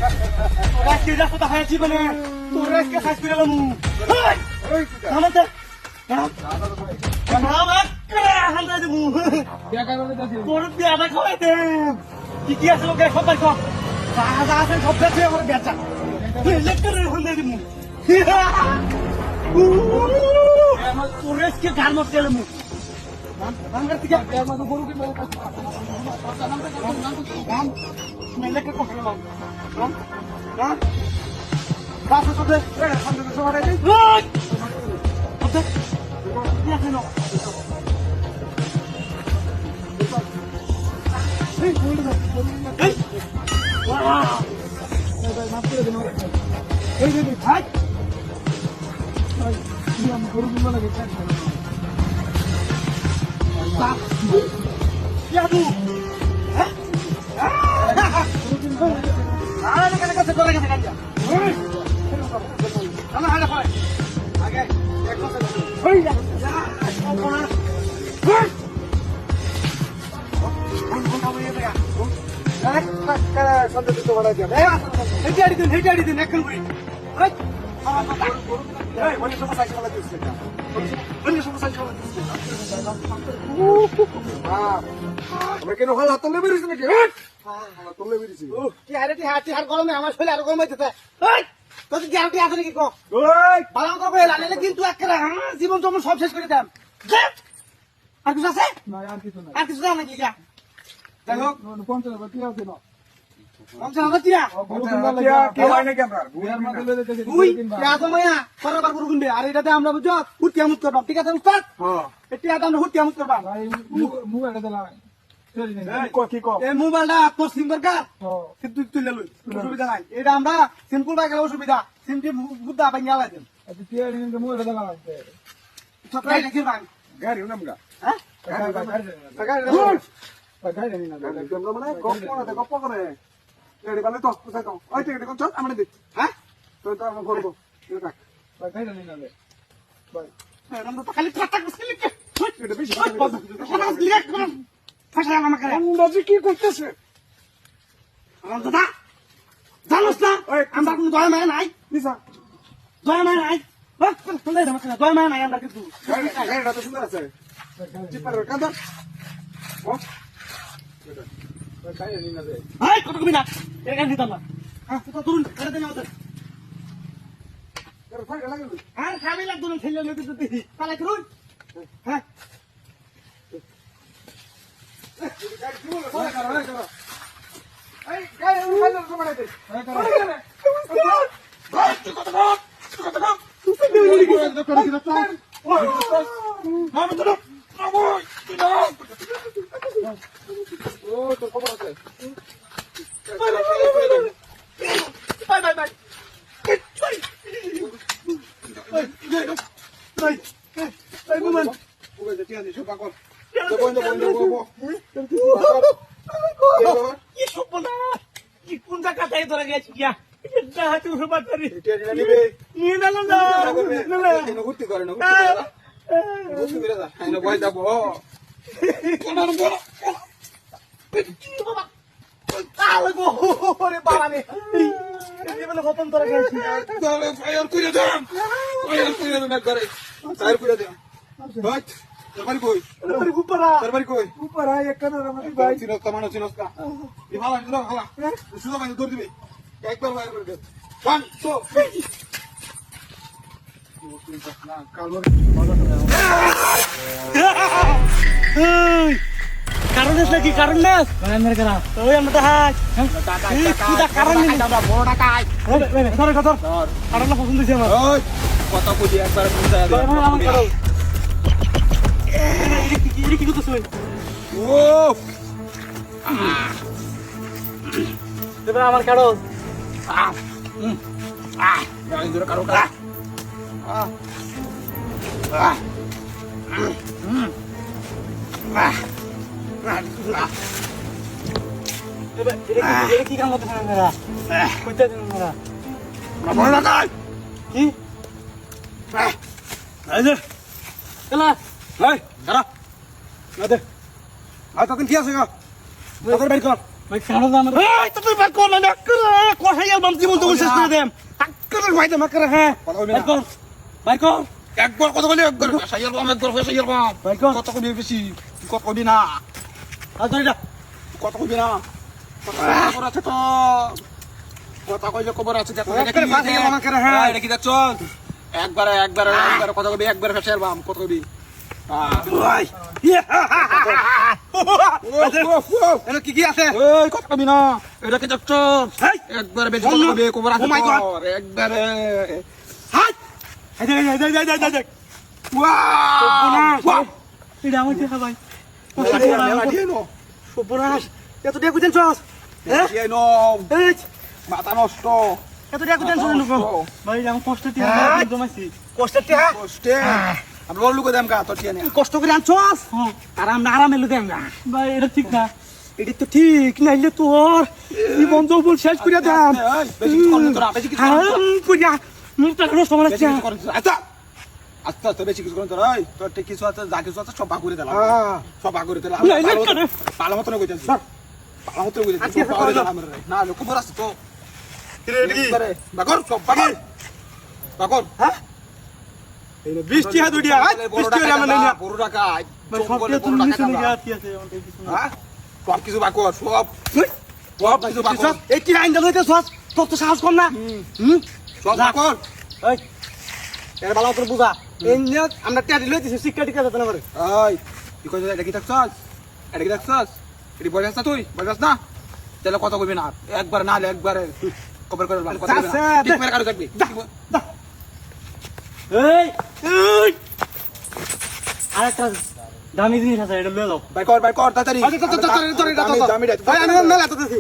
ওরা কি রাস্তা দেখায় জীবনে তোরা আজকে সাইজ করে এলাম আমাদের তোর বিয়াটা খাওয়াইতে কি কি আছে লোকের সব বাইক যা আছে সব বেঁচে আমার বেচা লেকচারের হল দিয়ে দিমু তোর আজকে গান মত গেলাম বাংলার থেকে গরু কি লেকচার করতে গেলাম বাসা তোদের সবার আমার শরীর আরো গরম হইতেছে তোর গ্যারান্টি আছে নাকি কিন্তু জীবন তো সব শেষ করে দাম আর কিছু আছে আর কিছু আছে নাকি যাই হোক 50,000 টিয়া আর এটাতে আমরা বুঝো হুটিয়ামুত করবাম ঠিক আছে উস্তাদ এটাতে আমরা হুটিয়ামুত করবাম মোবাইলটা তোর সিম দরকার তুলে লই অসুবিধা নাই এটা আমরা সিম্পল বাইক অসুবিধা সিমটি বুদ্ধা পাই গেলা দেন গাড়ি নামগা হ্যাঁ গপ্প করে গাড়ি বালে তো কোথায় কম ওই টিকিট কোন চল আমরা দিই হ্যাঁ তো তো আমরা করবো খালি কি করতেছে দাদা জানোস না আমরা কোন দয়া মায়া নাই দয়া মায়া নাই দয়া মায়া নাই আমরা কিন্তু গাড়িটা তো সুন্দর আছে কত কবি না এখানে দিতাম না ধরুন আর খাবি লাগতো না ছেলে লোক তাহলে করুন হ্যাঁ কোন জায়গায় ধরে গেছি ঘুরতে করে না ভয় যাবো হতন ধরে গেছি একবার বাইর করে দে কারণ নাকি কারণ না ওই আমরা কারণ বড় টাকা কারণ পছন্দ হয়েছে আমার কত কোটি একবার কি করতেছ ও এবার আমার কারণ কারো কারা কি কাম করতেছেন আপনারা কইতে দেন আপনারা কি এই যে চলা এই দাঁড়া না দে আর তখন কি আছে গো তোর বাড়ি কর ওই কারো দাম এই তো তুই বার কর না করে কোথায় এলবাম জীবন তো শেষ করে দেম আক্কের ভাই দে মাকরে হ্যাঁ ভাই কর একবার কত বলি একবার ফেসাইল বাম একবার ফেসাইল বাম ভাই কর কত কবি বেশি কত কবি না আর ধরে কত কবি না খবর আছে তো কথা কইলে খবর আছে দেখো এটা কি দেখছ একবার কত কবি একবার ফেসাইল বাম কত কবি ভাই এটা কি কি আছে ওই কত কবি না এটা কি দেখছ একবার বেশি কত কবি খবর আছে একবারে হাই দেখ ওয়াও এটা আমার দেখা ভাই সর্বনাশ এত টাকা কোথায় চস মাথা নষ্ট এত টাকা কোথায় চলে নুকো ভাই আমার কষ্ট টিয়া জমাইছি কষ্টে আমরা বললু কই দাম কা তো টিয়া নিয়ে কষ্ট করে আনছস আরামে লুকে আমরা ভাই এটা ঠিক না এটা তো ঠিক নাইলে তোর এই বন্ধ বল শেষ করে দাম বেশি কিছু করনি তোরা বেশি কিছু পুরিয়া মুখটা নষ্ট হয়ে বেশি কিছু করনি আচ্ছা আস্তে আস্তে বেশি কিছু করনি তোর ওই তোর ঠিক কিছু আছে যা কিছু আছে সব ভাগ করে দিলাম সব ভাগ করে দিলাম পালা মতন কইতেন স্যার পালা মতন কইতেন না লোক খবর আছে তো বাকর সব বাকর হ্যাঁ এই 20 টি হাত উড়িয়া 20 টি আমরা নেই না পুরো টাকা সব তুমি নিচে নিয়ে আছি আছে হ্যাঁ সব কিছু বাকর সব কিছু বাকর এই কি আইন দাও এটা সস তোর তো সাহস কর না সব বাকর এই এর ভালো করে বুঝা এই নিয়ে আমরা টেডি লইতেছি শিক্ষা টিকা যেতে না পারে এই কি কইছ এটা কি দেখছস এটা কি দেখছস এটি বয়স তুই বয়স না তাহলে কথা কইবি না একবার না একবারে কবর করে কথা কইবি না ঠিক মেরে কারো দেখবি এই আরেকটা দামি জিনিস আছে এটা লয়ে যাও বাই কর তাড়াতাড়ি দামিটা ভাই আমি মেলা তো দেখি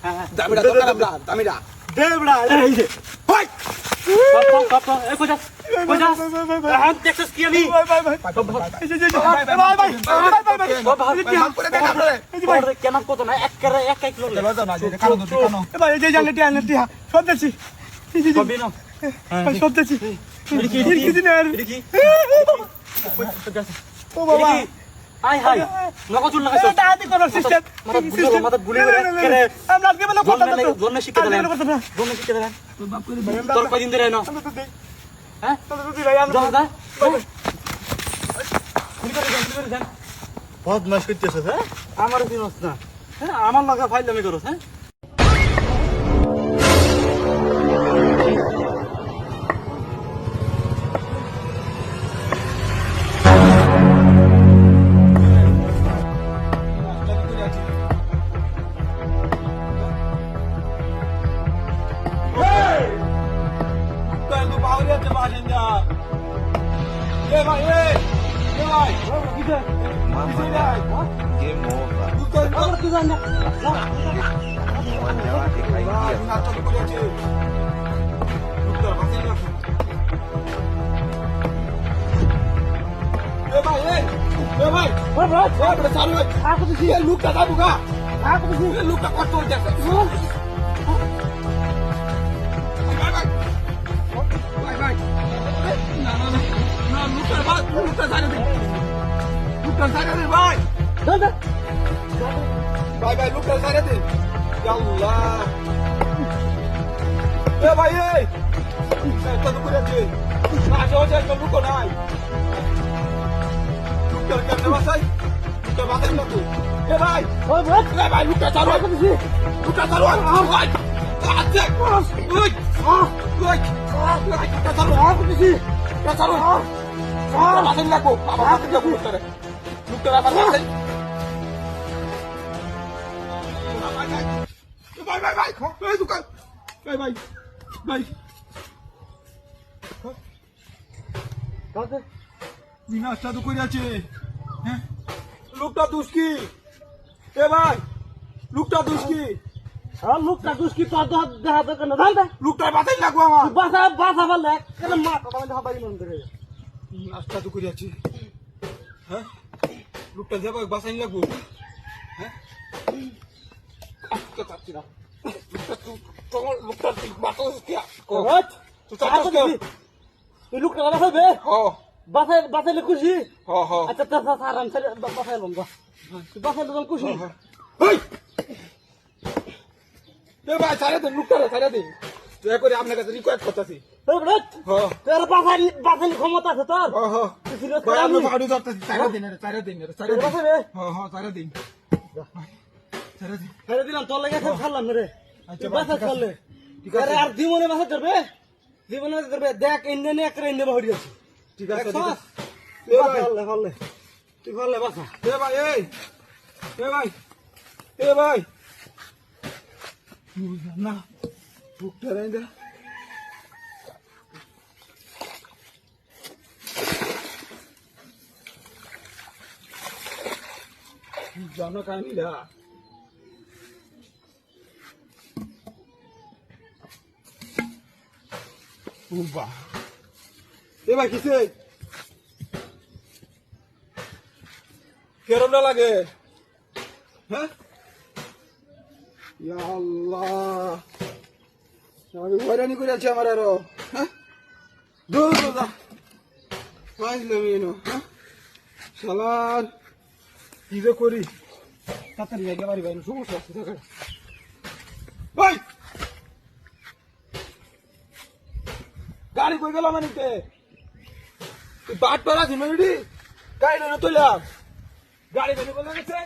হ্যাঁ দামিটা তো কারাম না দামিটা দেবড়া এই যে ভাই কপ এই কইছা আম দেখছস কি আমি ভাই কেন কত না এক কিলো ভাই এই যে জানলে টিয়া সব দেখছি কবি না সব দেখছি ও বাবা হাই হাই নকল চুল লাগাইছো দাদি করার সিস্টেম মাথা গুলি করে আমরা আজকে বলে কথা তো জন্য শিক্ষা দিলেন তোর কয়দিন ধরে না হ্যাঁ যা বদমাশ করতেছ হ্যাঁ আমার চিনস না হ্যাঁ আমার লাগা ফাইলামি করছ হ্যাঁ লুকটা যাবো গা লুকটা কষ্ট হইতেছে ভাই লুকটা সাইরে দে আল্লাহ এ ভাই এই কত করে আছে না জোজে তো লুকো নাই লুকটা কেন বাসাই লুকটা বাসাই না তো এ ভাই এ ভাই লুকটা চালু আছে লুকটা চালু আছে ভাই আচ্ছা ওই ওই লুকটা চালু আছে লুকটা চালু বাসাই লাগো বাবা বাসাই লাগো লুকটা বাসাই ভাই দোকান ভাই বিনাশটা তো করে আছে হ্যাঁ লোকটা দুষ্কি এ ভাই লোকটা দুষ্কি আর লোকটা দুষ্কি তো দেখা তো কেন জানতে লোকটা বাতাই লাগবো আমার বাসা বললে কেন মা কথা বলে হাবাই মন করে বিনাশটা তো করে আছে হ্যাঁ লোকটা যাবো বাসাই লাগবো হ্যাঁ আজকে চাচ্ছি না লোকটা বাতাস কে তুই চাচ্ছিস কে এই লোকটা কথা হবে ও বাসাইলে খুশি হ আচ্ছা আরাম ছেলে বাসাইলাম বাসাইলে খুশি এ ভাই ছাড়া দিন লুকটা ছাড়া দিন দয়া করে আপনার কাছে রিকোয়েস্ট করতেছি এই বেটা, হ্যাঁ তোর বাঁচালি ক্ষমতা আছে তোর? হ্যাঁ তুই serious ভাই করে আমি আনলি? ফাড়ু ধরতেছি ছাড়া দিন ছাড়া দিন ছাড়া তোর দিন বাঁচাবে? হ্যাঁ হ্যাঁ ছাড়া দিন ছাড়া দিন ছেড়ে দিলাম, তোর লেগে এখন ছাড়লাম না রে। আচ্ছা তুই ভাই, বাঁচা ঠিক আছে। ছাড়লে। ঠিক আছে। আরে আর জীবনে বাঁচা ধরবে? জীবনে বাঁচা ধরবে? দেখ, এনে নে একটা এনে বাড়ি আছে। ঠিক আছে ঠিক দেখছস? আছে এ ভাই পারলে, পারলে। তুই পারলে বাঁচা। এ ভাই এই এ ভাই এ ভাই বুঝলাম না বুকটা রেন দে জানো কাহিনীটা উবা এ ভাই কিসে কেরমটা লাগে হ্যাঁ ইয়া আল্লাহ আমি হয়রানি করে আছি আমার আরো হ্যাঁ দূর দাদা পাইলাম এনো হ্যাঁ শালার কি যে করি তাড়াতাড়ি জায়গা বাড়ি বাইরে সমস্যা আছে দেখা ভাই গাড়ি কই গেল মানে বাট পারা ছিল গাড়ি না তুইলাম গাড়ি বেরিয়ে বলে গেছে